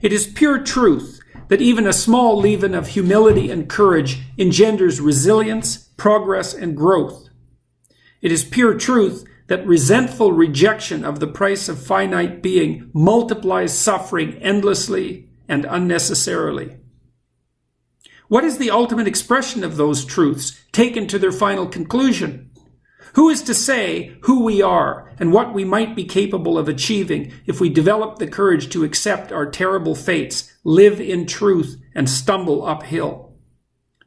It is pure truth that even a small leaven of humility and courage engenders resilience, progress, and growth. It is pure truth that resentful rejection of the price of finite being multiplies suffering endlessly and unnecessarily. What is the ultimate expression of those truths taken to their final conclusion? Who is to say who we are and what we might be capable of achieving if we develop the courage to accept our terrible fates, live in truth, and stumble uphill?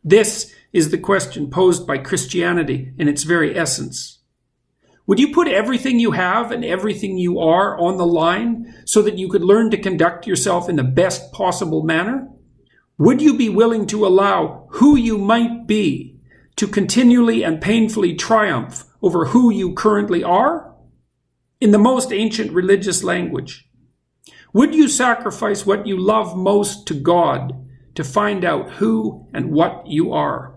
This is the question posed by Christianity in its very essence. Would you put everything you have and everything you are on the line so that you could learn to conduct yourself in the best possible manner? Would you be willing to allow who you might be to continually and painfully triumph over who you currently are? In the most ancient religious language, would you sacrifice what you love most to God to find out who and what you are?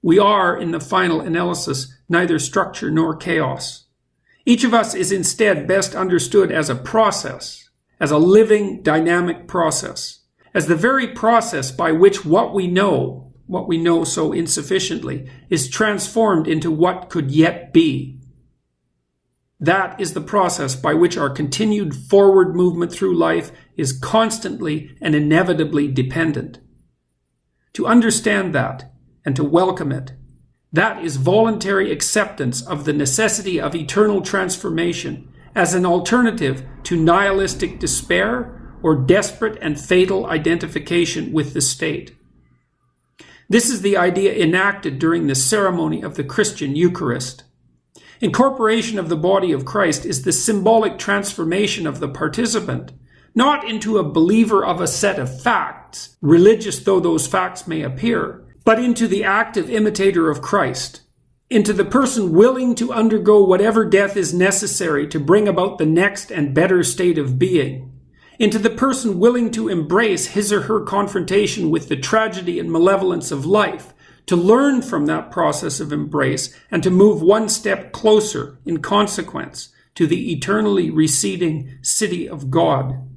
We are, in the final analysis, neither structure nor chaos. Each of us is instead best understood as a process, as a living, dynamic process, as the very process by which what we know so insufficiently, is transformed into what could yet be. That is the process by which our continued forward movement through life is constantly and inevitably dependent. To understand that, and to welcome it, that is voluntary acceptance of the necessity of eternal transformation as an alternative to nihilistic despair or desperate and fatal identification with the state. This is the idea enacted during the ceremony of the Christian Eucharist. Incorporation of the body of Christ is the symbolic transformation of the participant, not into a believer of a set of facts, religious though those facts may appear, but into the active imitator of Christ, into the person willing to undergo whatever death is necessary to bring about the next and better state of being, into the person willing to embrace his or her confrontation with the tragedy and malevolence of life, to learn from that process of embrace and to move one step closer, in consequence, to the eternally receding city of God.